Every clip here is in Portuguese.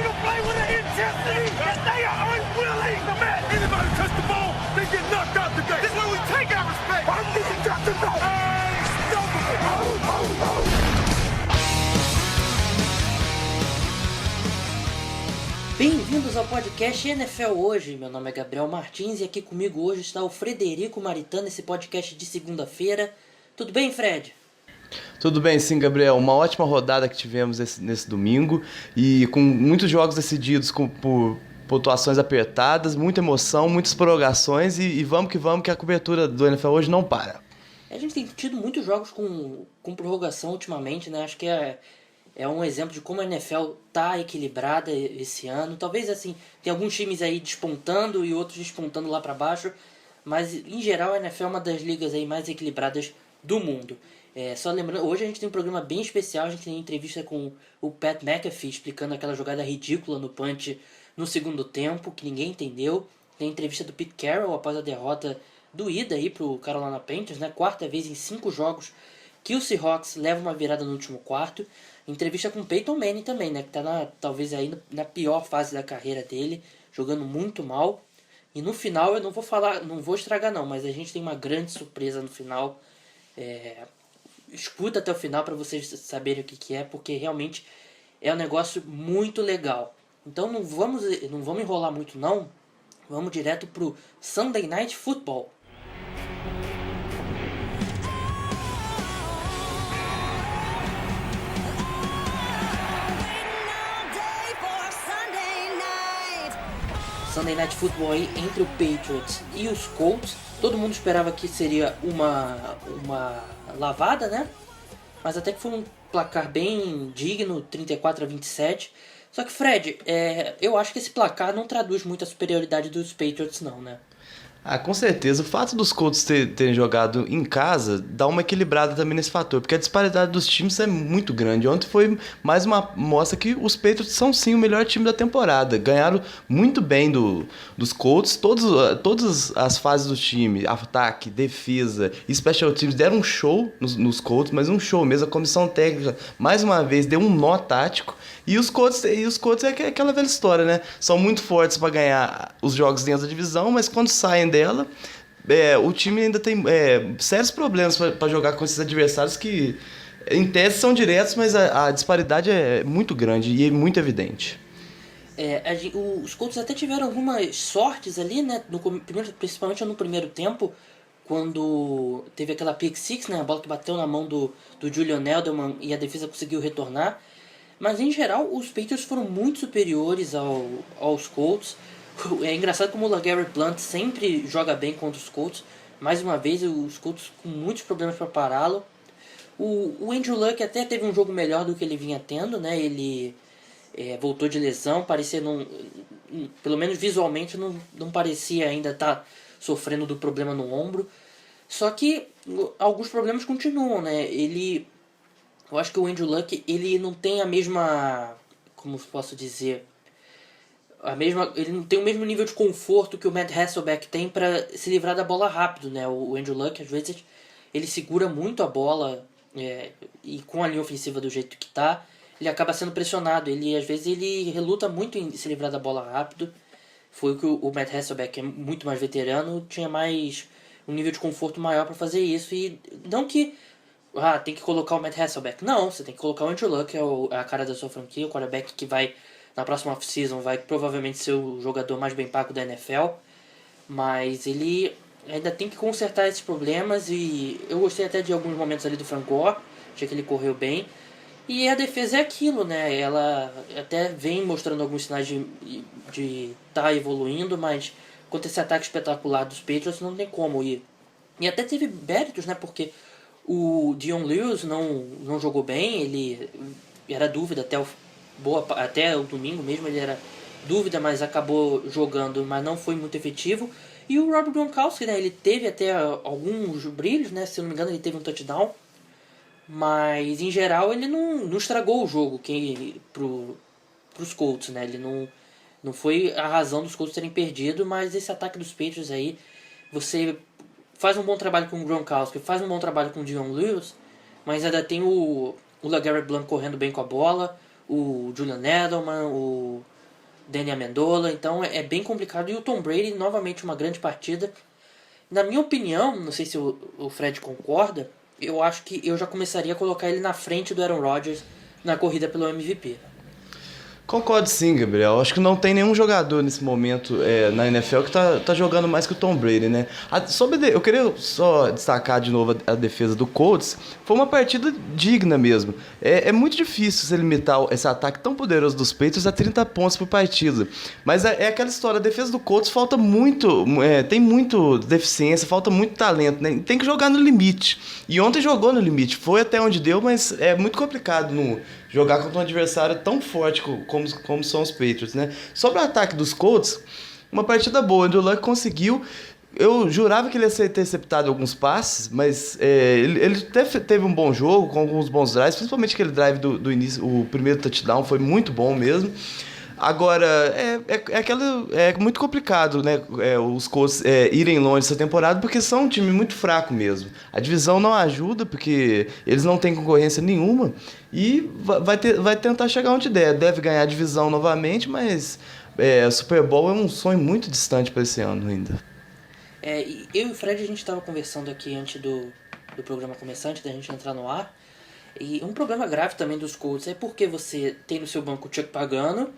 to play with an intensity that they are unwilling to match. Anybody touch the ball, they get knocked out today. This is where we take our respect. I'm being got to go. Bem-vindos ao podcast NFL Hoje. Meu nome é Gabriel Martins e aqui comigo hoje está o Frederico Maritano, nesse podcast de segunda-feira. Tudo bem, Fred? Tudo bem, sim, Gabriel. Uma ótima rodada que tivemos nesse domingo e com muitos jogos decididos por pontuações apertadas, muita emoção, muitas prorrogações e vamos que a cobertura do NFL Hoje não para. A gente tem tido muitos jogos com prorrogação ultimamente, né? Acho que é um exemplo de como a NFL tá equilibrada esse ano. Talvez, assim, tem alguns times aí despontando e outros despontando lá para baixo, mas em geral a NFL é uma das ligas aí mais equilibradas do mundo. Só lembrando, hoje a gente tem um programa bem especial, a gente tem entrevista com o Pat McAfee explicando aquela jogada ridícula no punch no segundo tempo, que ninguém entendeu. Tem entrevista do Pete Carroll após a derrota doída aí pro Carolina Panthers, né? Quarta vez em 5 jogos que o Seahawks leva uma virada no último quarto. Entrevista com o Peyton Manning também, né? Que tá talvez aí na pior fase da carreira dele, jogando muito mal. E no final eu não vou estragar não, mas a gente tem uma grande surpresa no final. Escuta até o final para vocês saberem o que é, porque realmente é um negócio muito legal. Então não vamos enrolar muito não, vamos direto pro Sunday Night Football. Sunday Night Football aí entre o Patriots e os Colts. Todo mundo esperava que seria uma lavada, né? Mas até que foi um placar bem digno, 34-27. Só que, Fred, eu acho que esse placar não traduz muito a superioridade dos Patriots não, né? Ah, com certeza. O fato dos Colts terem jogado em casa dá uma equilibrada também nesse fator, porque a disparidade dos times é muito grande. Ontem foi mais uma mostra que os Patriots são sim o melhor time da temporada. Ganharam muito bem dos Colts, todas as fases do time, ataque, defesa e special teams deram um show nos Colts, mas um show mesmo. A comissão técnica, mais uma vez, deu um nó tático. E os Colts é aquela velha história, né? São muito fortes para ganhar os jogos dentro da divisão, mas quando saem dela, o time ainda tem sérios problemas para jogar com esses adversários que, em tese, são diretos, mas a disparidade é muito grande e é muito evidente. Os Colts até tiveram algumas sortes ali, né? Principalmente no primeiro tempo, quando teve aquela pick six, né? A bola que bateu na mão do Julian Edelman e a defesa conseguiu retornar. Mas em geral os Patriots foram muito superiores aos Colts. É engraçado como o LeGarrette Blount sempre joga bem contra os Colts. Mais uma vez os Colts com muitos problemas para pará-lo. O Andrew Luck até teve um jogo melhor do que ele vinha tendo, né? Ele voltou de lesão, parecia pelo menos visualmente não parecia ainda estar sofrendo do problema no ombro. Só que alguns problemas continuam, né? Eu acho que o Andrew Luck, ele não tem a mesma, como posso dizer, ele não tem o mesmo nível de conforto que o Matt Hasselbeck tem para se livrar da bola rápido, né? O Andrew Luck, às vezes, ele segura muito a bola e com a linha ofensiva do jeito que tá, ele acaba sendo pressionado. Às vezes, ele reluta muito em se livrar da bola rápido. Foi o que o Matt Hasselbeck, que é muito mais veterano, tinha um nível de conforto maior para fazer isso. E não que tem que colocar o Matt Hasselbeck. Não, você tem que colocar o Andrew Luck, que é a cara da sua franquia, o quarterback que vai, na próxima off-season, vai provavelmente ser o jogador mais bem pago da NFL. Mas ele ainda tem que consertar esses problemas e eu gostei até de alguns momentos ali do Frank Gore, achei que ele correu bem. E a defesa é aquilo, né? Ela até vem mostrando alguns sinais de tá evoluindo, mas contra esse ataque espetacular dos Patriots não tem como ir. E até teve méritos, né? Porque o Dion Lewis não jogou bem, ele era dúvida até o domingo mesmo, ele era dúvida, mas acabou jogando, mas não foi muito efetivo. E o Rob Gronkowski, né, ele teve até alguns brilhos, né, se eu não me engano ele teve um touchdown, mas em geral ele não estragou o jogo pros Colts, né, ele não foi a razão dos Colts terem perdido, mas esse ataque dos Patriots aí, você faz um bom trabalho com o Gronkowski, faz um bom trabalho com o Dion Lewis, mas ainda tem o LeGarrette Blount correndo bem com a bola, o Julian Edelman, o Danny Amendola, então é bem complicado. E o Tom Brady, novamente uma grande partida. Na minha opinião, não sei se o Fred concorda, eu acho que eu já começaria a colocar ele na frente do Aaron Rodgers na corrida pelo MVP. Concordo sim, Gabriel. Acho que não tem nenhum jogador nesse momento na NFL que tá jogando mais que o Tom Brady, né? Eu queria só destacar de novo a defesa do Colts. Foi uma partida digna mesmo. É muito difícil você limitar esse ataque tão poderoso dos Patriots a 30 pontos por partida. Mas é aquela história, a defesa do Colts falta muito, tem muito deficiência, falta muito talento, né? Tem que jogar no limite. E ontem jogou no limite. Foi até onde deu, mas é muito complicado jogar contra um adversário tão forte como são os Patriots, né? Sobre o ataque dos Colts, uma partida boa. O Andrew Luck conseguiu. Eu jurava que ele ia ser interceptado alguns passes, mas ele teve um bom jogo, com alguns bons drives, principalmente aquele drive do início, o primeiro touchdown foi muito bom mesmo. Agora, é muito complicado, né, os Colts irem longe essa temporada, porque são um time muito fraco mesmo. A divisão não ajuda, porque eles não têm concorrência nenhuma, e vai tentar chegar onde der. Deve ganhar a divisão novamente, mas Super Bowl é um sonho muito distante para esse ano ainda. Eu e o Fred, a gente estava conversando aqui antes do programa começar, antes da gente entrar no ar, e um problema grave também dos Colts é porque você tem no seu banco o Chuck Pagano,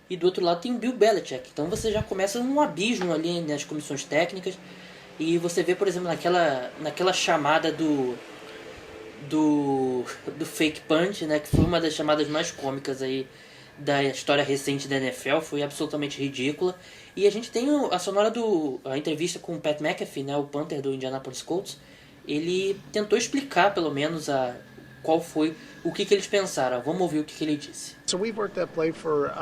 e do outro lado tem o Bill Belichick. Então você já começa um abismo ali nas comissões técnicas. E você vê, por exemplo, naquela chamada do fake punch, né, que foi uma das chamadas mais cômicas aí da história recente da NFL, foi absolutamente ridícula. E a gente tem a sonora a entrevista com o Pat McAfee, né, o punter do Indianapolis Colts. Ele tentou explicar, pelo menos, qual foi o que eles pensaram. Vamos ouvir o que ele disse. So we've worked that play for,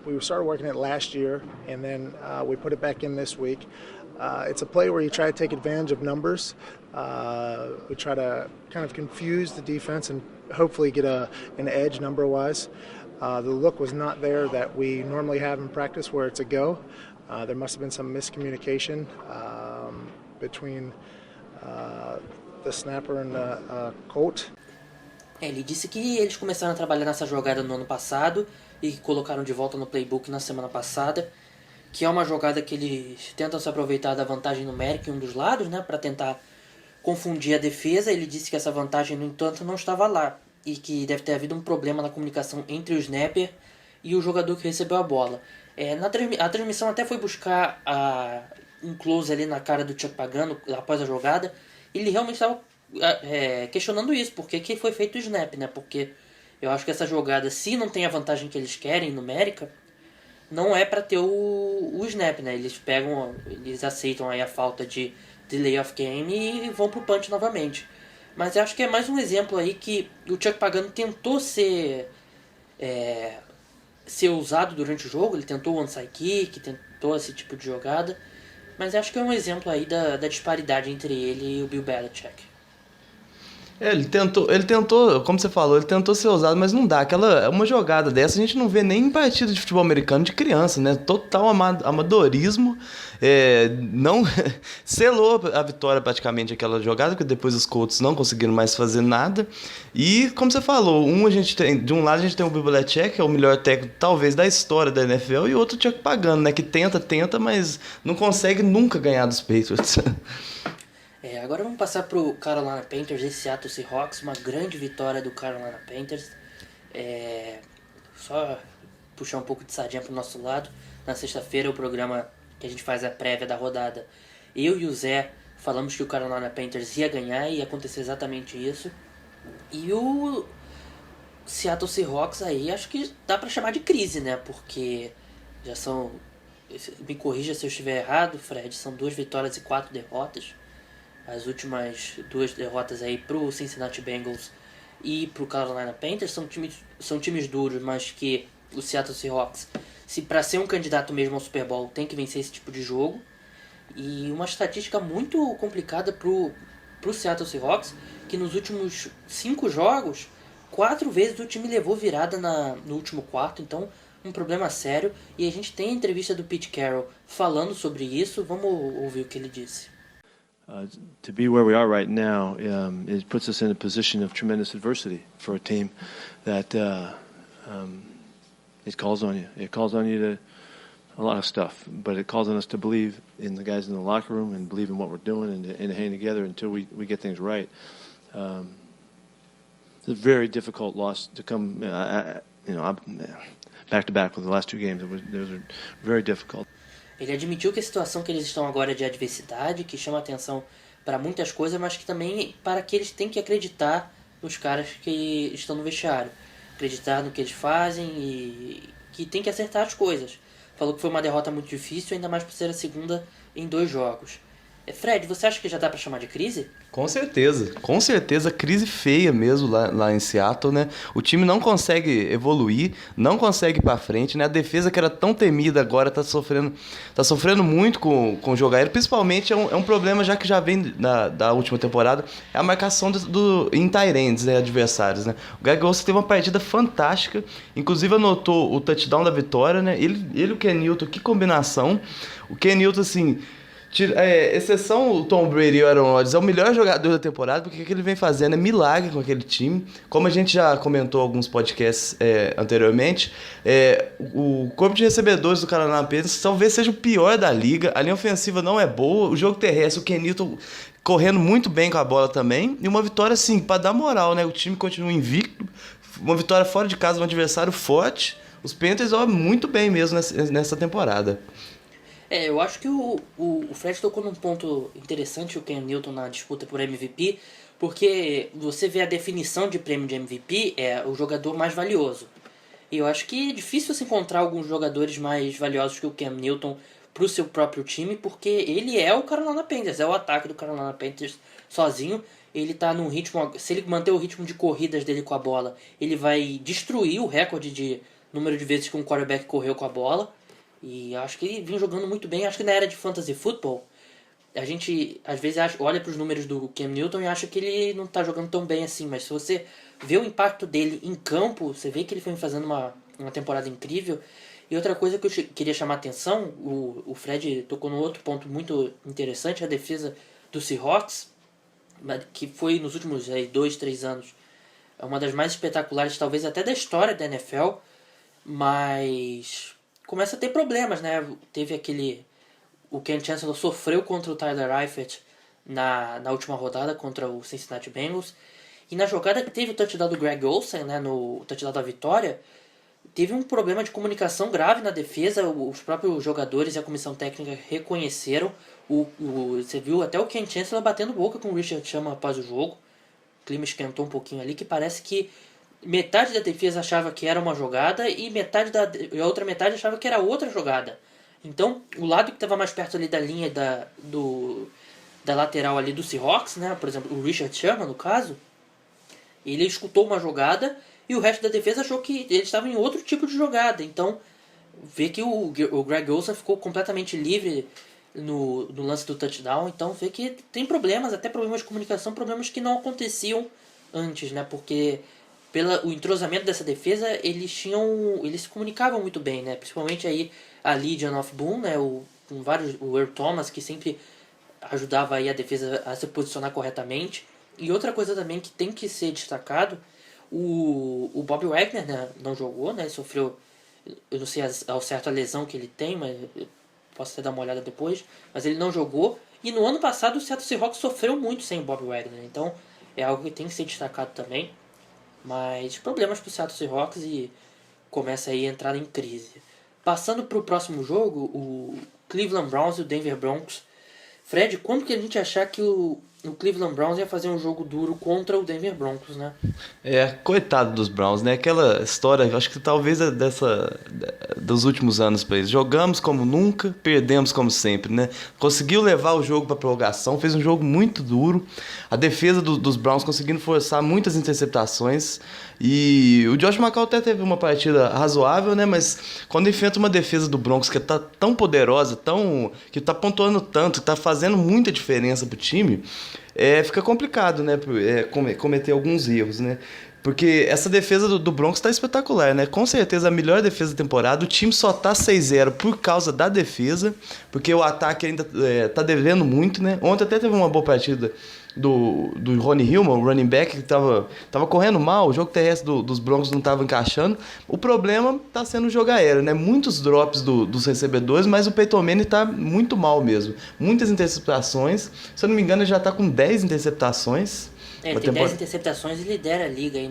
we started working it last year, and then we put it back in this week. It's a play where you try to take advantage of numbers. We try to kind of confuse the defense and hopefully get an edge number-wise. The look was not there that we normally have in practice where it's a go. There must have been some miscommunication between the snapper and the Colt. Ele disse que eles começaram a trabalhar nessa jogada no ano passado e que colocaram de volta no playbook na semana passada, que é uma jogada que eles tentam se aproveitar da vantagem numérica em um dos lados, né, para tentar confundir a defesa. Ele disse que essa vantagem, no entanto, não estava lá e que deve ter havido um problema na comunicação entre o snapper e o jogador que recebeu a bola. A transmissão até foi buscar um close ali na cara do Chuck Pagano após a jogada. Ele realmente estava questionando isso, porque que foi feito o snap, né? Porque eu acho que essa jogada, se não tem a vantagem que eles querem numérica, não é para ter o snap, né? Eles aceitam aí a falta de delay of game e vão pro punch novamente. Mas eu acho que é mais um exemplo aí que o Chuck Pagano tentou ser usado durante o jogo. Ele tentou o onside kick, tentou esse tipo de jogada, mas eu acho que é um exemplo aí da disparidade entre ele e o Bill Belichick. Ele tentou, como você falou, ele tentou ser ousado, mas não dá. Uma jogada dessa a gente não vê nem em partida de futebol americano de criança, né? Total amadorismo. Não selou a vitória praticamente aquela jogada, porque depois os Colts não conseguiram mais fazer nada. E, como você falou, de um lado a gente tem o Bill Belichick, que é o melhor técnico talvez da história da NFL, e o outro Chuck Pagano, né? Que tenta, mas não consegue nunca ganhar dos Patriots. Agora vamos passar pro Carolina Panthers e Seattle Seahawks, uma grande vitória do Carolina Panthers. Só puxar um pouco de sardinha pro nosso lado. Na sexta-feira, o programa que a gente faz a prévia da rodada, eu e o Zé falamos que o Carolina Panthers ia ganhar e ia acontecer exatamente isso. E o Seattle Seahawks aí, acho que dá pra chamar de crise, né? Porque já são... Me corrija se eu estiver errado, Fred, são 2 vitórias e 4 derrotas. As últimas 2 derrotas aí pro Cincinnati Bengals e pro Carolina Panthers são times duros, mas que o Seattle Seahawks, se para ser um candidato mesmo ao Super Bowl, tem que vencer esse tipo de jogo. E uma estatística muito complicada pro Seattle Seahawks, que nos últimos 5 jogos, 4 vezes o time levou virada no último quarto, então um problema sério. E a gente tem a entrevista do Pete Carroll falando sobre isso, vamos ouvir o que ele disse. To be where we are right now, it puts us in a position of tremendous adversity for a team that it calls on you. It calls on you to a lot of stuff, but it calls on us to believe in the guys in the locker room and believe in what we're doing and to hang together until we get things right. It's a very difficult loss to come, back to back with the last two games. Those are very difficult. Ele admitiu que a situação que eles estão agora é de adversidade, que chama atenção para muitas coisas, mas que também para que eles têm que acreditar nos caras que estão no vestiário. Acreditar no que eles fazem e que tem que acertar as coisas. Falou que foi uma derrota muito difícil, ainda mais por ser a segunda em 2 jogos. Fred, você acha que já dá pra chamar de crise? Com certeza, crise feia mesmo lá em Seattle, né? O time não consegue evoluir, não consegue ir pra frente, né? A defesa que era tão temida agora tá sofrendo muito com o jogo aéreo, principalmente é um problema já que já vem da última temporada, é a marcação em tight ends, né, adversários, né? O Greg Olsen teve uma partida fantástica, inclusive anotou o touchdown da vitória, né? Ele e o Ken Newton, que combinação. O Ken Newton, assim, exceção o Tom Brady e o Aaron Rodgers, é o melhor jogador da temporada, porque o que ele vem fazendo é milagre com aquele time. Como a gente já comentou em alguns podcasts anteriormente, o corpo de recebedores do Carolina Panthers talvez seja o pior da liga. A linha ofensiva não é boa, o jogo terrestre, o Ken Newton correndo muito bem com a bola também, e uma vitória assim, para dar moral, né? O time continua invicto, uma vitória fora de casa, um adversário forte. Os Panthers vão muito bem mesmo nessa temporada. Eu acho que o Fred tocou num ponto interessante, o Ken Newton, na disputa por MVP, porque você vê a definição de prêmio de MVP, é o jogador mais valioso. E eu acho que é difícil você encontrar alguns jogadores mais valiosos que o Ken Newton pro seu próprio time, porque ele é o Carolina Panthers, é o ataque do Carolina Panthers sozinho. Ele tá num ritmo, se ele manter o ritmo de corridas dele com a bola, ele vai destruir o recorde de número de vezes que um quarterback correu com a bola. E acho que ele vinha jogando muito bem. Acho que na era de fantasy football, a gente às vezes olha para os números do Cam Newton e acha que ele não está jogando tão bem assim. Mas se você vê o impacto dele em campo, você vê que ele foi fazendo uma temporada incrível. E outra coisa que eu queria chamar a atenção, o Fred tocou num outro ponto muito interessante, a defesa do Seahawks, que foi nos últimos 2, 3 anos uma das mais espetaculares, talvez até da história da NFL, mas começa a ter problemas, né? Teve o Ken Chancellor sofreu contra o Tyler Eifert na última rodada contra o Cincinnati Bengals. E na jogada que teve o touchdown do Greg Olsen, né, no touchdown da vitória, teve um problema de comunicação grave na defesa. Os próprios jogadores e a comissão técnica reconheceram. Você viu até o Ken Chancellor batendo boca com o Richard Sherman após o jogo. O clima esquentou um pouquinho ali, que parece que metade da defesa achava que era uma jogada e a outra metade achava que era outra jogada. Então, o lado que estava mais perto ali da linha da lateral ali do Seahawks, né, por exemplo, o Richard Sherman, no caso, ele escutou uma jogada e o resto da defesa achou que ele estava em outro tipo de jogada. Então, vê que o Greg Olsen ficou completamente livre no lance do touchdown. Então, vê que tem problemas, até problemas de comunicação, problemas que não aconteciam antes, né, porque o entrosamento dessa defesa, eles se comunicavam muito bem, né? Principalmente aí a Legion of Boom, né? O Earl Thomas, que sempre ajudava aí a defesa a se posicionar corretamente. E outra coisa também que tem que ser destacado, o Bob Wagner, né, não jogou, né? Ele sofreu, eu não sei ao certo a lesão que ele tem, mas eu posso até dar uma olhada depois, mas ele não jogou. E no ano passado o Seattle Seahawks sofreu muito sem o Bob Wagner, então é algo que tem que ser destacado também. Mas problemas para o Seattle Seahawks e começa aí a entrar em crise. Passando para o próximo jogo, o Cleveland Browns e o Denver Broncos. Fred, quando que a gente achar que o Cleveland Browns ia fazer um jogo duro contra o Denver Broncos, né? Coitado dos Browns, né? Aquela história, acho que talvez dos últimos anos para eles. Jogamos como nunca, perdemos como sempre, né? Conseguiu levar o jogo para prorrogação, fez um jogo muito duro. A defesa dos Browns conseguindo forçar muitas interceptações. E o Josh McCown até teve uma partida razoável, né? Mas quando enfrenta uma defesa do Broncos que tá tão poderosa, que tá pontuando tanto, que tá fazendo muita diferença pro time, fica complicado, né? Cometer alguns erros, né? Porque essa defesa do Broncos tá espetacular, né? Com certeza a melhor defesa da temporada. O time só tá 6-0 por causa da defesa, porque o ataque ainda tá devendo muito, né? Ontem até teve uma boa partida do Ronnie Hillman, o running back, que tava correndo mal, o jogo terrestre dos Broncos não tava encaixando. O problema tá sendo o jogo aéreo, né? Muitos drops dos recebedores, mas o Peyton Manning tá muito mal mesmo. Muitas interceptações. Se eu não me engano, ele já tá com 10 interceptações. Ele tem 10 interceptações e lidera a liga aí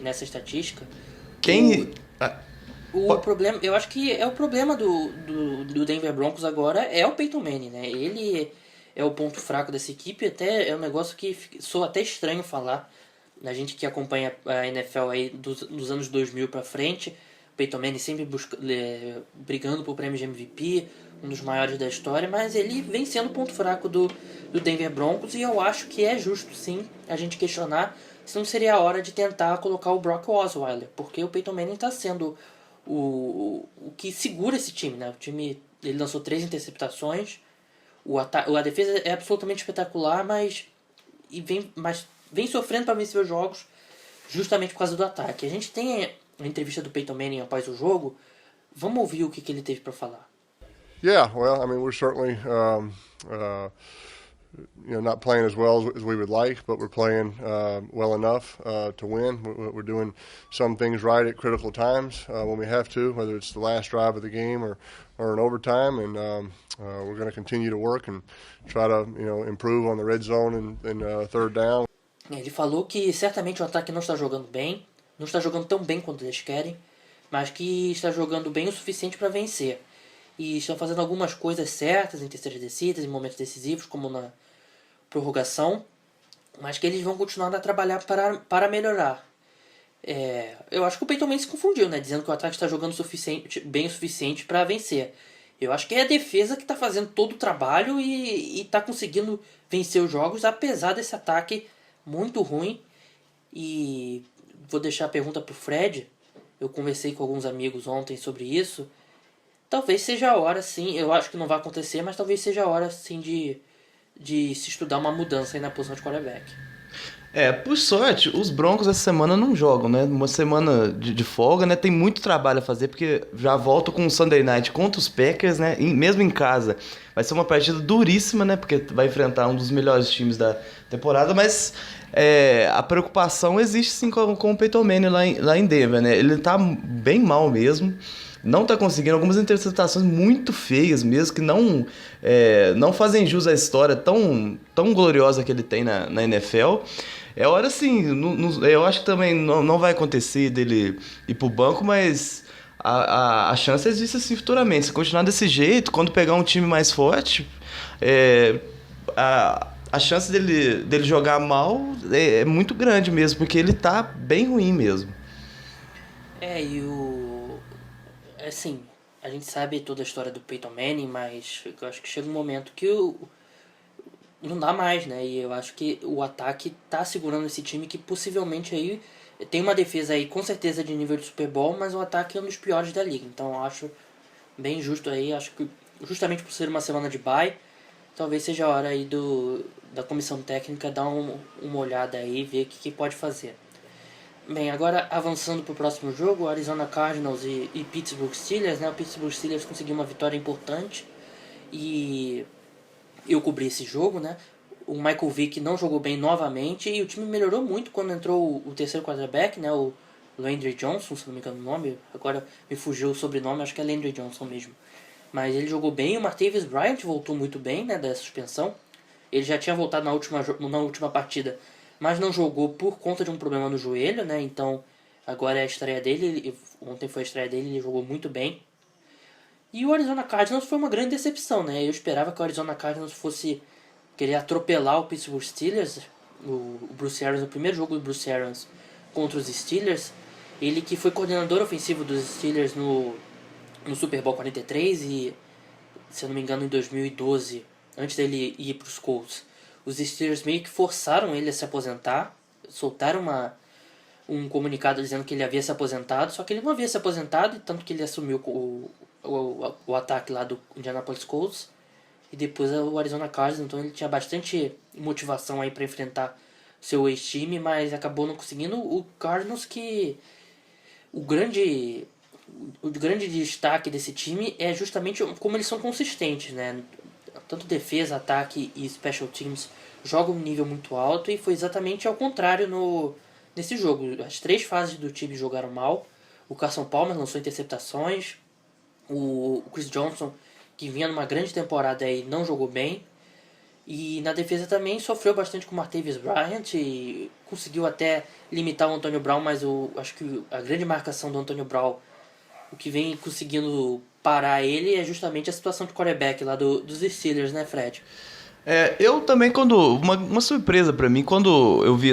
nessa estatística. Quem... O problema, eu acho que é o problema do Denver Broncos agora é o Peyton Manning, né? Ele é o ponto fraco dessa equipe, até é um negócio que soa até estranho falar. A gente que acompanha a NFL aí dos anos 2000 pra frente, o Peyton Manning sempre brigando por prêmio de MVP, um dos maiores da história, mas ele vem sendo o ponto fraco do Denver Broncos, e eu acho que é justo sim a gente questionar se não seria a hora de tentar colocar o Brock Osweiler, porque o Peyton Manning está sendo o que segura esse time, né? O time, ele lançou 3 interceptações, a defesa é absolutamente espetacular, mas vem sofrendo para vencer os jogos justamente por causa do ataque. A gente tem a entrevista do Peyton Manning após o jogo, vamos ouvir o que ele teve para falar. Yeah, well, I mean, we're certainly not playing as well as we would like, but we're playing well enough to win. We're doing some things right at critical times when we have to, whether it's the last drive of the game or in overtime, and we're going to continue to work and try to improve on the red zone and third down. Ele falou que certamente o ataque não está jogando bem, não está jogando tão bem quanto eles querem, mas que está jogando bem o suficiente para vencer. E estão fazendo algumas coisas certas em terceiras descidas, em momentos decisivos, como na prorrogação, mas que eles vão continuar a trabalhar para melhorar. Eu acho que o Peyton Manning se confundiu, né? Dizendo que o ataque está jogando bem o suficiente para vencer. Eu acho que é a defesa que está fazendo todo o trabalho e está conseguindo vencer os jogos, apesar desse ataque muito ruim. E vou deixar a pergunta para o Fred. Eu conversei com alguns amigos ontem sobre isso. Talvez seja a hora, sim, eu acho que não vai acontecer, mas talvez seja a hora, sim, de se estudar uma mudança aí na posição de quarterback. Por sorte, os Broncos essa semana não jogam, né? Uma semana de folga, né? Tem muito trabalho a fazer, porque já voltam com o Sunday Night contra os Packers, né? Mesmo em casa. Vai ser uma partida duríssima, né? Porque vai enfrentar um dos melhores times da temporada, mas a preocupação existe sim com o Peyton Manning lá em Denver, né? Ele tá bem mal mesmo. Não tá conseguindo, algumas interceptações muito feias mesmo, que não fazem jus à história tão gloriosa que ele tem na NFL. É hora sim, eu acho que também não vai acontecer dele ir pro banco, mas a chance existe assim futuramente. Se continuar desse jeito, quando pegar um time mais forte, a chance dele jogar mal é muito grande mesmo, porque ele tá bem ruim mesmo. Assim, a gente sabe toda a história do Peyton Manning, mas eu acho que chega um momento que não dá mais, né? E eu acho que o ataque tá segurando esse time que possivelmente aí tem uma defesa aí com certeza de nível de Super Bowl, mas o ataque é um dos piores da liga. Então eu acho bem justo aí, acho que justamente por ser uma semana de bye, talvez seja a hora aí da comissão técnica dar uma olhada aí e ver o que pode fazer. Bem, agora avançando para o próximo jogo, Arizona Cardinals e Pittsburgh Steelers, né? O Pittsburgh Steelers conseguiu uma vitória importante e eu cobri esse jogo, né? O Michael Vick não jogou bem novamente e o time melhorou muito quando entrou o terceiro quarterback, né? O Landry Johnson, se não me engano o nome, agora me fugiu o sobrenome, acho que é Landry Johnson mesmo. Mas ele jogou bem, o Martavis Bryant voltou muito bem, né, da suspensão. Ele já tinha voltado na última partida, mas não jogou por conta de um problema no joelho, né? Então agora é a estreia dele, ontem foi a estreia dele, ele jogou muito bem. E o Arizona Cardinals foi uma grande decepção, né? Eu esperava que o Arizona Cardinals fosse querer atropelar o Pittsburgh Steelers, o Bruce Arians, o primeiro jogo do Bruce Arians contra os Steelers. Ele que foi coordenador ofensivo dos Steelers no Super Bowl 43 e, se eu não me engano, em 2012, antes dele ir para os Colts. Os Steelers meio que forçaram ele a se aposentar, soltaram um comunicado dizendo que ele havia se aposentado, só que ele não havia se aposentado, e tanto que ele assumiu o ataque lá do Indianapolis Colts, e depois o Arizona Cardinals, então ele tinha bastante motivação aí para enfrentar seu ex-time, mas acabou não conseguindo. O Cardinals que o grande destaque desse time é justamente como eles são consistentes, né? Tanto defesa, ataque e special teams jogam um nível muito alto, e foi exatamente ao contrário nesse jogo. As 3 fases do time jogaram mal. O Carson Palmer lançou interceptações. O Chris Johnson, que vinha numa grande temporada aí, não jogou bem. E na defesa também sofreu bastante com o Martavis Bryant e conseguiu até limitar o Antonio Brown, mas acho que a grande marcação do Antonio Brown, o que vem conseguindo parar ele é justamente a situação de quarterback lá dos Steelers, né, Fred? Eu também, uma surpresa pra mim, quando eu vi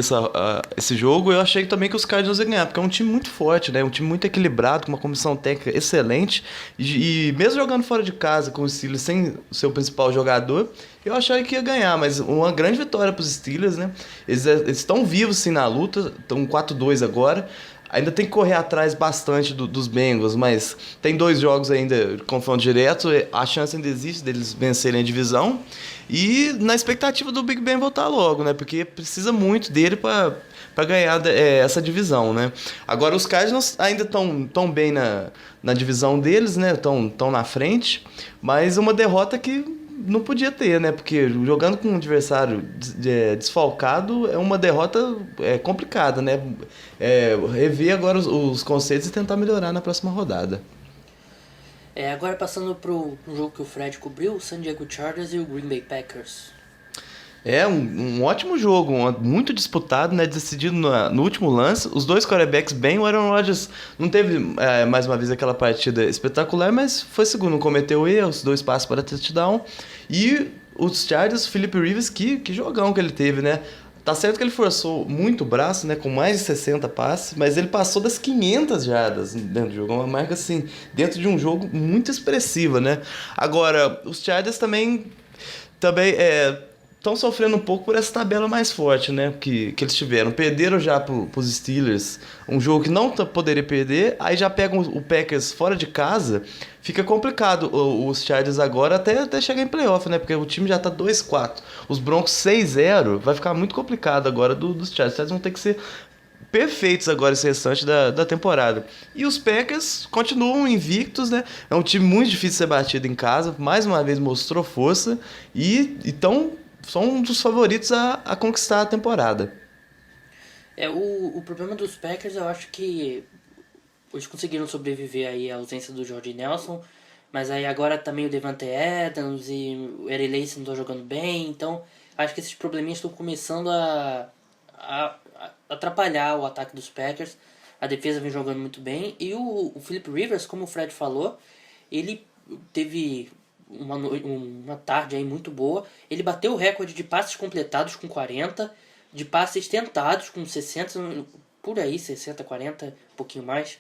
esse jogo, eu achei também que os Cardinals iam ganhar, porque é um time muito forte, né? Um time muito equilibrado, com uma comissão técnica excelente, e mesmo jogando fora de casa com os Steelers sem o seu principal jogador, eu achei que ia ganhar, mas uma grande vitória pros Steelers, né? Eles estão vivos sim na luta, estão 4-2 agora. Ainda tem que correr atrás bastante dos Bengals, mas tem 2 jogos ainda de confronto direto, a chance ainda existe deles vencerem a divisão, e na expectativa do Big Ben voltar logo, né? Porque precisa muito dele para ganhar essa divisão, né? Agora os Cardinals ainda estão bem na divisão deles, né? Estão na frente, mas uma derrota que não podia ter, né? Porque jogando com um adversário desfalcado é uma derrota complicada, né? Rever agora os conceitos e tentar melhorar na próxima rodada. Agora passando pro jogo que o Fred cobriu, o San Diego Chargers e o Green Bay Packers. Um ótimo jogo, muito disputado, né? Decidido no último lance. Os 2 quarterbacks bem. O Aaron Rodgers não teve, mais uma vez, aquela partida espetacular, mas foi segundo, não cometeu erros, 2 passes para touchdown. E os Chargers, o Philip Rivers, que jogão que ele teve, né? Tá certo que ele forçou muito o braço, né? Com mais de 60 passes, mas ele passou das 500 jardas dentro do jogo. Uma marca, assim, dentro de um jogo muito expressiva, né? Agora, os Chargers também estão sofrendo um pouco por essa tabela mais forte, né? Que eles tiveram. Perderam já pros Steelers, um jogo que não poderia perder. Aí já pegam o Packers fora de casa. Fica complicado os Chargers agora até chegar em playoff, né? Porque o time já tá 2-4. Os Broncos 6-0. Vai ficar muito complicado agora dos Chargers. Os Chargers vão ter que ser perfeitos agora esse restante da temporada. E os Packers continuam invictos, né? É um time muito difícil de ser batido em casa. Mais uma vez mostrou força. Então são um dos favoritos a conquistar a temporada. O problema dos Packers, eu acho que eles conseguiram sobreviver aí à ausência do Jordy Nelson, mas aí agora também o Devante Adams e o Eddie Lacy não estão jogando bem, então acho que esses probleminhas estão começando a atrapalhar o ataque dos Packers. A defesa vem jogando muito bem, e o Philip Rivers, como o Fred falou, ele teve uma tarde aí muito boa. Ele bateu o recorde de passes completados com 40, de passes tentados com 60, por aí, 60, 40, um pouquinho mais.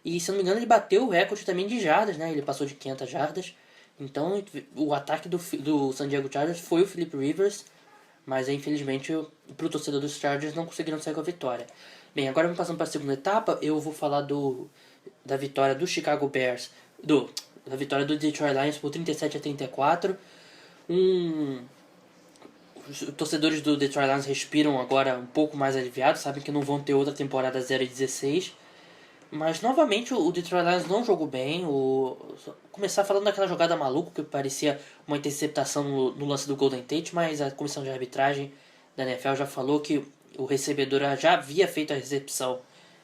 E se eu não me engano, ele bateu o recorde também de jardas, né? Ele passou de 500 jardas. Então o ataque do San Diego Chargers foi o Philip Rivers, mas infelizmente pro torcedor dos Chargers não conseguiram sair com a vitória. Bem, agora vamos passando para a segunda etapa. Eu vou falar da vitória do Chicago Bears, da vitória do Detroit Lions por 37-34. Os torcedores do Detroit Lions respiram agora um pouco mais aliviados, sabem que não vão ter outra temporada 0-16. Mas novamente o Detroit Lions não jogou bem. Começar falando daquela jogada maluca que parecia uma interceptação no lance do Golden Tate, mas a comissão de arbitragem da NFL já falou que o recebedor já havia feito a recepção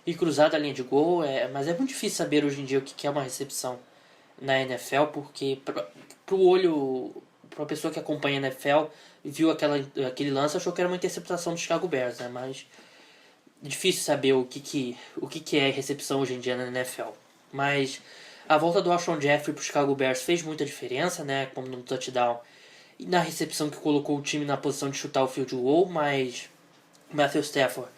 e cruzado a linha de gol. Mas é muito difícil saber hoje em dia o que é uma recepção na NFL, porque pro olho, pra pessoa que acompanha a NFL, viu aquele lance, achou que era uma interceptação do Chicago Bears, né? Mas difícil saber o que é recepção hoje em dia na NFL. Mas a volta do Alshon Jeffrey pro Chicago Bears fez muita diferença, né? Como no touchdown e na recepção que colocou o time na posição de chutar o field goal. Mas Matthew Stafford,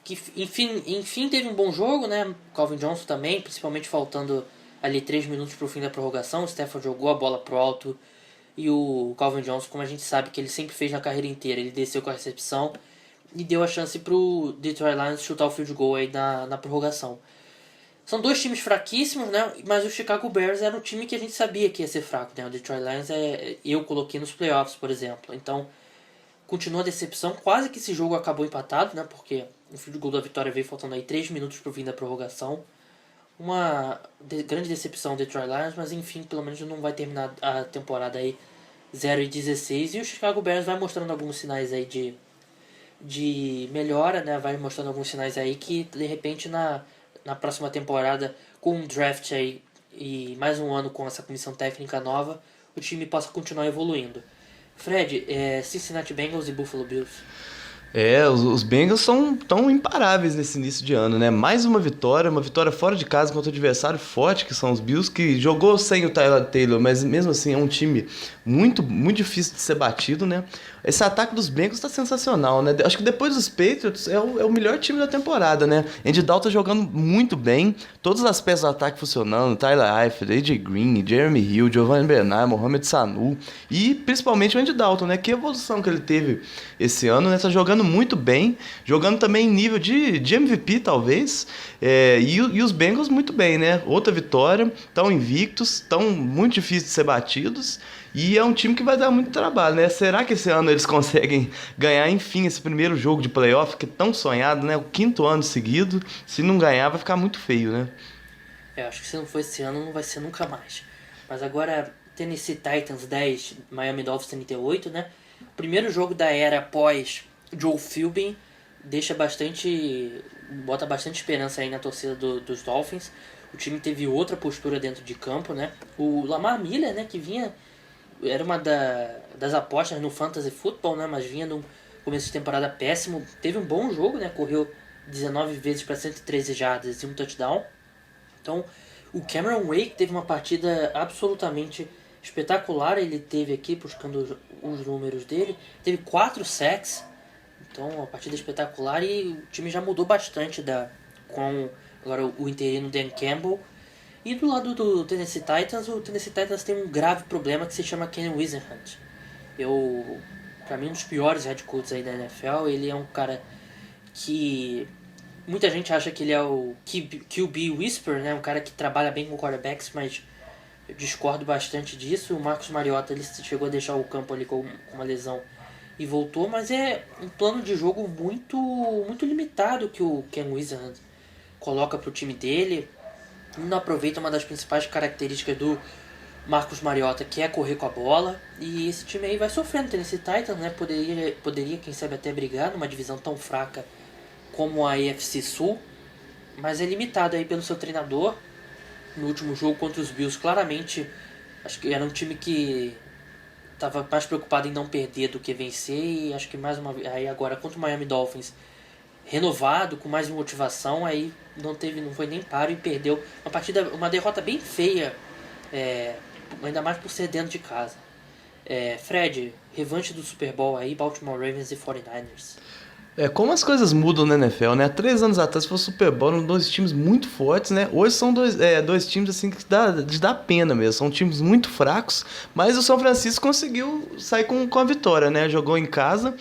que enfim teve um bom jogo, né? Calvin Johnson também, principalmente faltando ali 3 minutos pro fim da prorrogação. O Stafford jogou a bola pro alto, e o Calvin Johnson, como a gente sabe que ele sempre fez na carreira inteira, ele desceu com a recepção e deu a chance pro Detroit Lions chutar o field goal aí na prorrogação. São 2 times fraquíssimos, né? Mas o Chicago Bears era um time que a gente sabia que ia ser fraco, né? O Detroit Lions eu coloquei nos playoffs, por exemplo. Então, continua a decepção. Quase que esse jogo acabou empatado, né? Porque o field goal da vitória veio faltando aí 3 minutos pro fim da prorrogação. Uma grande decepção do Detroit Lions, mas enfim, pelo menos não vai terminar a temporada aí 0-16. E o Chicago Bears vai mostrando alguns sinais aí de melhora, né? Vai mostrando alguns sinais aí que de repente na próxima temporada, com um draft aí e mais um ano com essa comissão técnica nova, o time possa continuar evoluindo. Fred, Cincinnati Bengals e Buffalo Bills. Os Bengals são tão imparáveis nesse início de ano, né? Mais uma vitória fora de casa contra um adversário forte, que são os Bills, que jogou sem o Tyler Taylor, mas mesmo assim é um time muito, muito difícil de ser batido, né? Esse ataque dos Bengals tá sensacional, né? Acho que depois dos Patriots é o melhor time da temporada, né? Andy Dalton jogando muito bem, todas as peças do ataque funcionando, Tyler Eifert, AJ Green, Jeremy Hill, Giovanni Bernard, Mohamed Sanu e principalmente o Andy Dalton, né? Que evolução que ele teve esse ano, né? Tá jogando muito bem, jogando também em nível de MVP, talvez, e os Bengals muito bem, né? Outra vitória, estão invictos, estão muito difíceis de ser batidos, e é um time que vai dar muito trabalho, né? Será que esse ano eles conseguem ganhar, enfim, esse primeiro jogo de playoff, que é tão sonhado, né? O 5º ano seguido, se não ganhar vai ficar muito feio, né? Acho que se não for esse ano, não vai ser nunca mais. Mas agora, Tennessee Titans 10, Miami Dolphins 38, né? O primeiro jogo da era após Joe Philbin bota bastante esperança aí na torcida dos Dolphins. O time teve outra postura dentro de campo, né? O Lamar Miller, né, que era uma das apostas no Fantasy Football, né, mas vinha num começo de temporada péssimo. Teve um bom jogo, né, correu 19 vezes para 113 jardas e um touchdown. Então, o Cameron Wake teve uma partida absolutamente espetacular. Ele teve aqui, buscando os números dele, teve 4 sacks. Então, uma partida espetacular, e o time já mudou bastante com agora o interino Dan Campbell. E do lado do Tennessee Titans, o Tennessee Titans tem um grave problema que se chama Ken Whisenhunt. Pra mim, um dos piores head coaches aí da NFL. Ele é um cara que muita gente acha que ele é o QB Whisper, né? Um cara que trabalha bem com quarterbacks, mas eu discordo bastante disso. O Marcus Mariota, ele chegou a deixar o campo ali com uma lesão e voltou, mas é um plano de jogo muito, muito limitado que o Ken Whisenhunt coloca pro time dele. Não aproveita uma das principais características do Marcus Mariota, que é correr com a bola. E esse time aí vai sofrendo. Tennessee Titans, né, poderia, quem sabe, até brigar numa divisão tão fraca como a AFC Sul, mas é limitado aí pelo seu treinador. No último jogo contra os Bills, claramente, acho que era um time que estava mais preocupado em não perder do que vencer. E acho que mais uma vez, aí agora contra o Miami Dolphins, renovado, com mais motivação, aí não foi nem paro e perdeu uma derrota bem feia, ainda mais por ser dentro de casa. Fred, revanche do Super Bowl aí, Baltimore Ravens e 49ers. Como as coisas mudam na NFL, né? Há 3 anos atrás foi o Super Bowl, eram 2 times muito fortes, né? Hoje são dois times assim que dá pena mesmo. São times muito fracos, mas o São Francisco conseguiu sair com a vitória, né? Jogou em casa,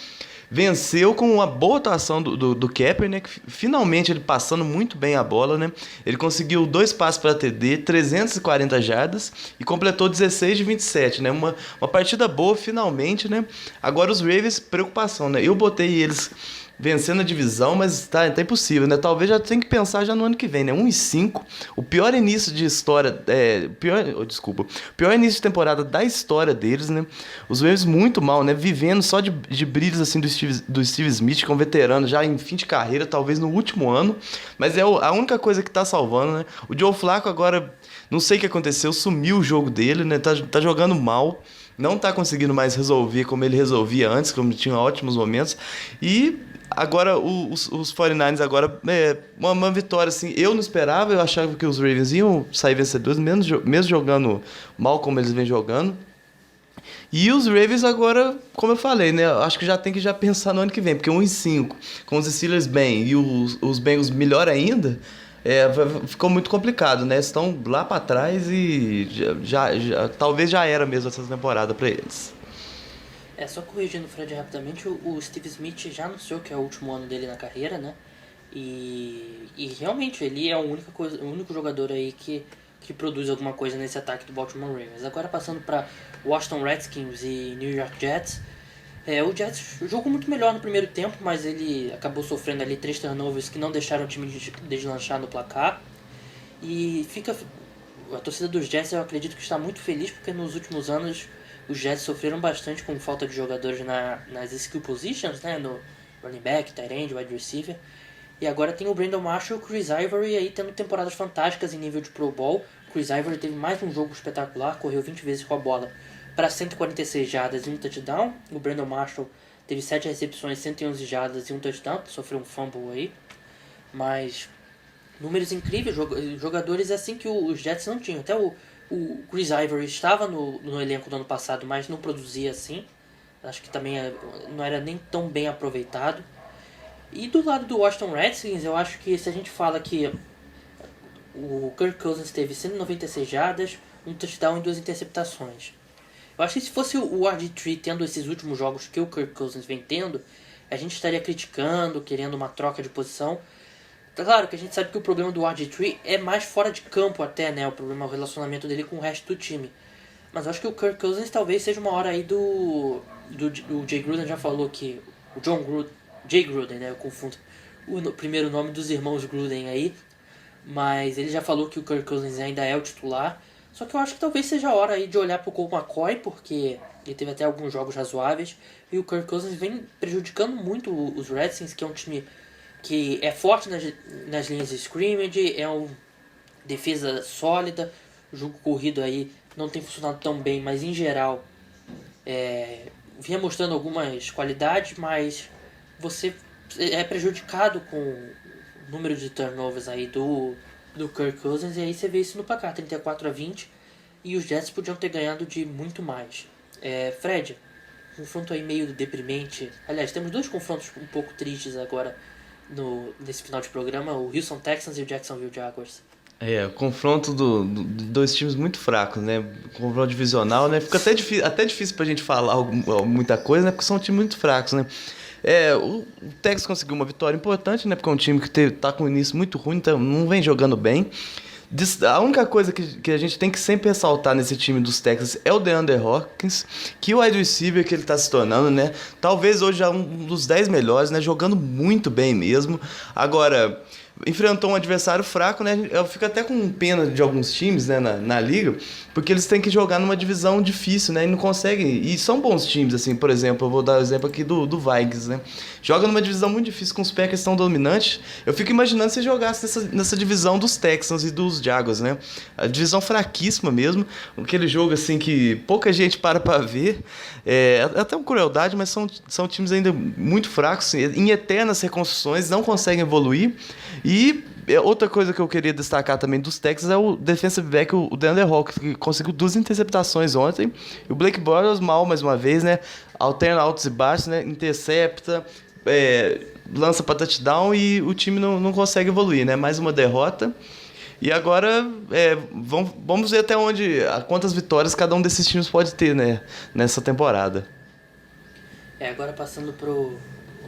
venceu com uma boa atuação do Kaepernick, né? Que finalmente ele passando muito bem a bola, né? Ele conseguiu 2 passes para TD, 340 jardas e completou 16 de 27, né? Uma partida boa finalmente, né? Agora os Ravens, preocupação, né? Eu botei eles vencendo a divisão, mas tá impossível, né? Talvez já tenha que pensar já no ano que vem, né? 1-5, o pior início de história, pior início de temporada da história deles, né? Os Ravens muito mal, né? Vivendo só de brilhos assim do Steve Smith, que é um veterano já em fim de carreira, talvez no último ano, mas é a única coisa que tá salvando, né? O Joe Flacco agora, não sei o que aconteceu, sumiu o jogo dele, né? Tá jogando mal, não tá conseguindo mais resolver como ele resolvia antes, como tinha ótimos momentos, e agora os 49ers agora uma vitória assim, eu não esperava, eu achava que os Ravens iam sair vencedores, mesmo jogando mal como eles vêm jogando. E os Ravens agora, como eu falei, né, acho que já tem que pensar no ano que vem, porque 1-5, com os Steelers bem e os Bengals melhor ainda, ficou muito complicado, né? Estão lá para trás e talvez já era mesmo essa temporada para eles. Só corrigindo o Fred rapidamente, o Steve Smith já anunciou que é o último ano dele na carreira, né? E realmente ele é o único jogador aí que produz alguma coisa nesse ataque do Baltimore Ravens. Agora passando para Washington Redskins e New York Jets, O Jets jogou muito melhor no primeiro tempo, mas ele acabou sofrendo ali 3 turnovers que não deixaram o time deslanchar no placar. E a torcida dos Jets, eu acredito que está muito feliz, porque nos últimos anos os Jets sofreram bastante com falta de jogadores nas skill positions, né? No running back, tight end, wide receiver. E agora tem o Brandon Marshall e o Chris Ivory aí tendo temporadas fantásticas em nível de Pro Bowl. O Chris Ivory teve mais um jogo espetacular, correu 20 vezes com a bola para 146 jardas e um touchdown. O Brandon Marshall teve 7 recepções, 111 jardas e um touchdown, sofreu um fumble aí. Mas números incríveis, jogadores assim que os Jets não tinham. Até o Chris Ivory estava no elenco do ano passado, mas não produzia assim. Acho que também não era nem tão bem aproveitado. E do lado do Washington Redskins, eu acho que se a gente fala que o Kirk Cousins teve 196 jardas, um touchdown e 2 interceptações. Eu acho que se fosse o RG3 tendo esses últimos jogos que o Kirk Cousins vem tendo, a gente estaria criticando, querendo uma troca de posição. Claro que a gente sabe que o problema do RG3 é mais fora de campo até, né? O problema é o relacionamento dele com o resto do time. Mas eu acho que o Kirk Cousins talvez seja uma hora aí o Jay Gruden já falou que... O Jay Gruden, né? Eu confundo o primeiro nome dos irmãos Gruden aí. Mas ele já falou que o Kirk Cousins ainda é o titular. Só que eu acho que talvez seja a hora aí de olhar pro Colt McCoy, porque ele teve até alguns jogos razoáveis. E o Kirk Cousins vem prejudicando muito os Redskins, que é um time que é forte nas linhas de scrimmage, é uma defesa sólida. O jogo corrido aí não tem funcionado tão bem, mas em geral vinha mostrando algumas qualidades, mas você é prejudicado com o número de turnovers aí do Kirk Cousins, e aí você vê isso no placar, 34-20, e os Jets podiam ter ganhado de muito mais. Fred, confronto aí meio deprimente. Aliás, temos 2 confrontos um pouco tristes agora nesse final de programa, o Houston Texans e o Jacksonville Jaguars. O confronto de 2 times muito fracos, né? Confronto divisional, né? Fica até difícil pra gente falar muita coisa, né? Porque são times muito fracos, né? O Texas conseguiu uma vitória importante, né? Porque é um time que tá com um início muito ruim, então não vem jogando bem. A única coisa que a gente tem que sempre ressaltar nesse time dos Texans é o DeAndre Hopkins, que o wide receiver que ele tá se tornando, né? Talvez hoje é um dos 10 melhores, né? Jogando muito bem mesmo. Agora, enfrentou um adversário fraco, né? Eu fico até com pena de alguns times, né, na liga, porque eles têm que jogar numa divisão difícil, né? E não conseguem. E são bons times, assim, por exemplo, eu vou dar o exemplo aqui do Vikings, né? Joga numa divisão muito difícil com os Packers tão dominantes. Eu fico imaginando se jogasse nessa divisão dos Texans e dos Jaguars, né? A divisão fraquíssima mesmo. Aquele jogo, assim, que pouca gente para ver. Até uma crueldade, mas são times ainda muito fracos, em eternas reconstruções, não conseguem evoluir. E outra coisa que eu queria destacar também dos Texans é o defensive back, o DeAndre Hopkins, que conseguiu 2 interceptações ontem. E o Blake Bortles mal, mais uma vez, né? Alterna altos e baixos, né? Intercepta, lança para touchdown e o time não consegue evoluir, né? Mais uma derrota. E agora vamos ver até quantas vitórias cada um desses times pode ter, né? Nessa temporada. Agora passando pro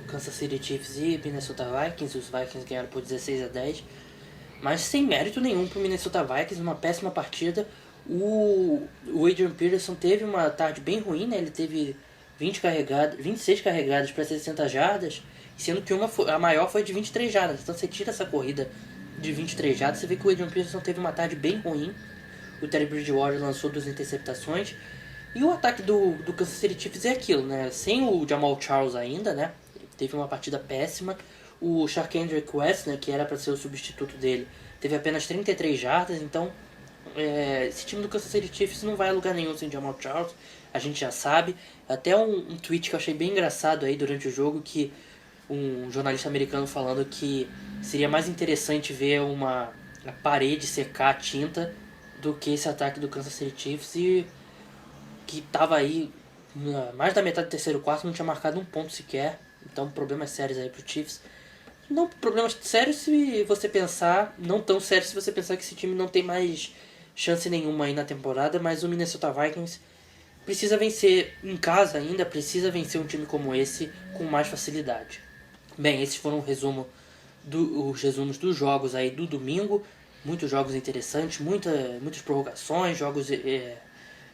Kansas City Chiefs e Minnesota Vikings. Os Vikings ganharam por 16-10, mas sem mérito nenhum pro Minnesota Vikings, uma péssima partida. O Adrian Peterson teve uma tarde bem ruim, né? Ele teve 26 carregadas para 60 jardas, sendo que a maior foi de 23 jardas. Então você tira essa corrida de 23 jardas, você vê que o Adrian Peterson teve uma tarde bem ruim. O Teddy Bridgewater lançou 2 interceptações. E o ataque do Kansas City Chiefs é aquilo, né? Sem o Jamal Charles ainda, né? Teve uma partida péssima. O Charkandrick West, né, que era para ser o substituto dele, teve apenas 33 jardas. Então, esse time do Kansas City Chiefs não vai a lugar nenhum sem Jamal Charles. A gente já sabe. Até um tweet que eu achei bem engraçado aí durante o jogo, que um jornalista americano falando que seria mais interessante ver a parede secar a tinta do que esse ataque do Kansas City Chiefs, e que estava aí mais da metade do terceiro quarto, não tinha marcado um ponto sequer. Então, problemas sérios aí pro Chiefs. Não problemas sérios se você pensar, não tão sérios se você pensar que esse time não tem mais chance nenhuma aí na temporada, mas o Minnesota Vikings precisa vencer em casa ainda, precisa vencer um time como esse com mais facilidade. Bem, esses foram os resumos dos jogos aí do domingo. Muitos jogos interessantes, muitas prorrogações, jogos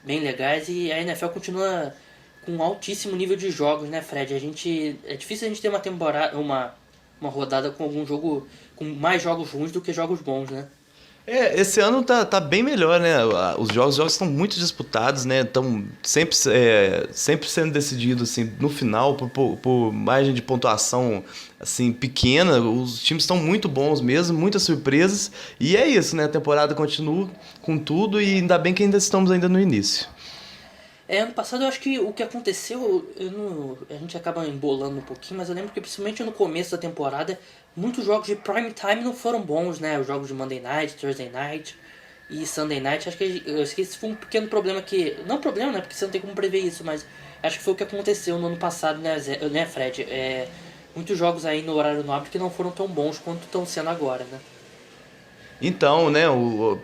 bem legais, e a NFL continua com altíssimo nível de jogos, né, Fred? É difícil a gente ter uma temporada, uma rodada com algum jogo, com mais jogos ruins do que jogos bons, né? Esse ano tá bem melhor, né? Os jogos estão muito disputados, né? Estão sempre sendo decididos assim, no final, por margem de pontuação assim, pequena. Os times estão muito bons mesmo, muitas surpresas. E é isso, né? A temporada continua com tudo e ainda bem que estamos no início. Ano passado eu acho que o que aconteceu, a gente acaba embolando um pouquinho, mas eu lembro que principalmente no começo da temporada, muitos jogos de prime time não foram bons, né? Os jogos de Monday Night, Thursday Night e Sunday Night, acho que esse foi um pequeno problema que... Não problema, né? Porque você não tem como prever isso, mas acho que foi o que aconteceu no ano passado, né, Fred? Muitos jogos aí no horário nobre que não foram tão bons quanto estão sendo agora, né? Então, né,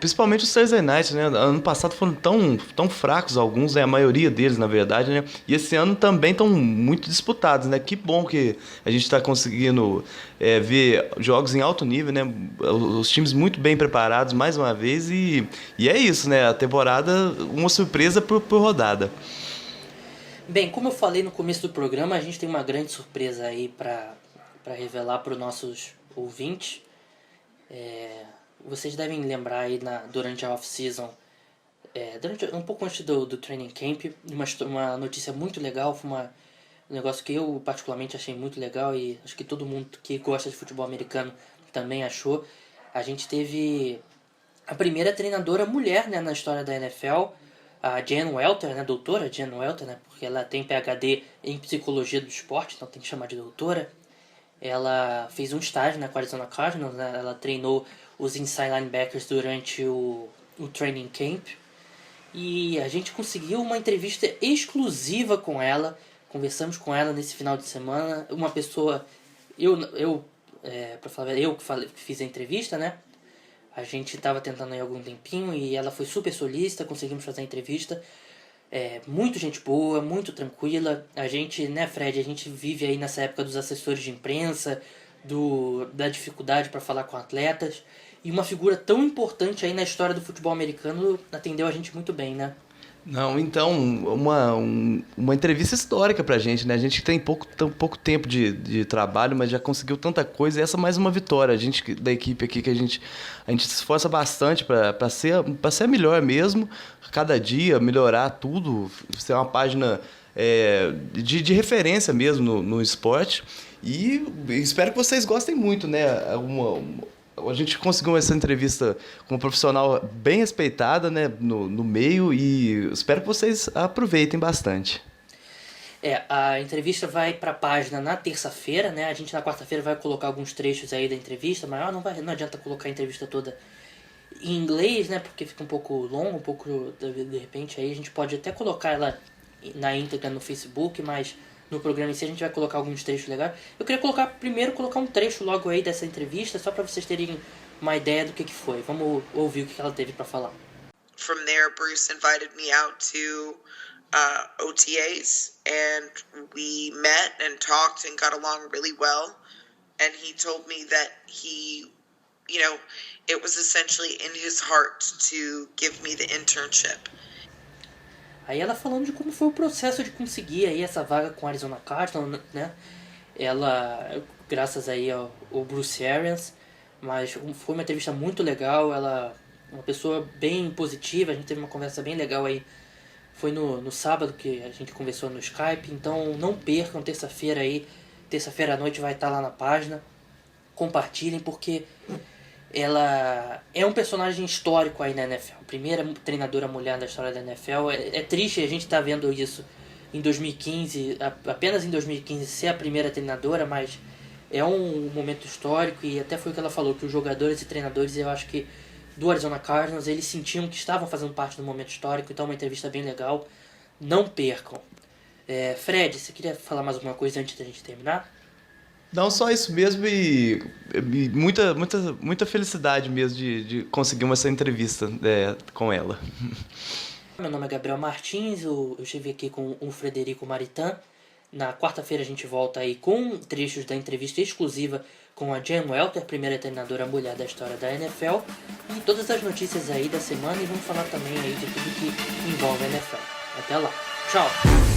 principalmente os Thursday Nights, né, ano passado foram tão fracos alguns, né, a maioria deles, na verdade, né, e esse ano também estão muito disputados, né, que bom que a gente está conseguindo ver jogos em alto nível, né, os times muito bem preparados mais uma vez e é isso, né, a temporada, uma surpresa por rodada. Bem, como eu falei no começo do programa, a gente tem uma grande surpresa aí para revelar para os nossos ouvintes. Vocês devem lembrar aí durante a off-season, um pouco antes do training camp, uma notícia muito legal, foi um negócio que eu particularmente achei muito legal e acho que todo mundo que gosta de futebol americano também achou. A gente teve a primeira treinadora mulher, né, na história da NFL, a Jen Welter, né, doutora Jen Welter, né, porque ela tem PhD em psicologia do esporte, então tem que chamar de doutora. Ela fez um estágio na Arizona Cardinals, né, ela treinou os inside linebackers durante o training camp e a gente conseguiu uma entrevista exclusiva com ela. Conversamos com ela nesse final de semana, uma pessoa, que fiz a entrevista, né? A gente estava tentando aí algum tempinho e ela foi super solícita, conseguimos fazer a entrevista. Muito gente boa, muito tranquila. A gente, né, Fred, a gente vive aí nessa época dos assessores de imprensa, da dificuldade para falar com atletas. E uma figura tão importante aí na história do futebol americano atendeu a gente muito bem, né? Não, então, uma entrevista histórica pra gente, né? A gente tem pouco tempo de trabalho, mas já conseguiu tanta coisa e essa é mais uma vitória. A gente da equipe aqui, que a gente se esforça bastante pra ser melhor mesmo, cada dia, melhorar tudo, ser uma página de referência mesmo no esporte. E espero que vocês gostem muito, né? A gente conseguiu essa entrevista com uma profissional bem respeitada, né, no meio e espero que vocês aproveitem bastante. A entrevista vai para a página na terça-feira, né? A gente na quarta-feira vai colocar alguns trechos aí da entrevista, mas não adianta colocar a entrevista toda em inglês, né? Porque fica um pouco longo, de repente aí a gente pode até colocar ela na íntegra no Facebook, mas no programa em si a gente vai colocar alguns trechos legais. Eu queria colocar um trecho logo aí dessa entrevista, só para vocês terem uma ideia do que foi. Vamos ouvir o que ela teve para falar. From there, Bruce invited me out to OTAs, and we met and talked and got along really well. And he told me that it was essentially in his heart to give me the internship. Aí ela falando de como foi o processo de conseguir aí essa vaga com a Arizona Cardinals, né? Ela, graças aí ao Bruce Arians, mas foi uma entrevista muito legal, ela uma pessoa bem positiva, a gente teve uma conversa bem legal aí. Foi no sábado que a gente conversou no Skype, então não percam, terça-feira à noite vai estar lá na página. Compartilhem, porque ela é um personagem histórico aí na NFL. Primeira treinadora mulher da história da NFL. É triste a gente estar vendo isso em 2015, apenas em 2015 ser a primeira treinadora, mas é um momento histórico e até foi o que ela falou, que os jogadores e treinadores, eu acho que do Arizona Cardinals, eles sentiam que estavam fazendo parte do momento histórico, então é uma entrevista bem legal. Não percam. Fred, você queria falar mais alguma coisa antes da gente terminar? Não, só isso mesmo e muita felicidade mesmo de conseguir essa entrevista com ela. Meu nome é Gabriel Martins, eu estive aqui com o Frederico Maritan. Na quarta-feira a gente volta aí com trechos da entrevista exclusiva com a Jen Welter, primeira treinadora mulher da história da NFL, e todas as notícias aí da semana, e vamos falar também aí de tudo que envolve a NFL. Até lá. Tchau!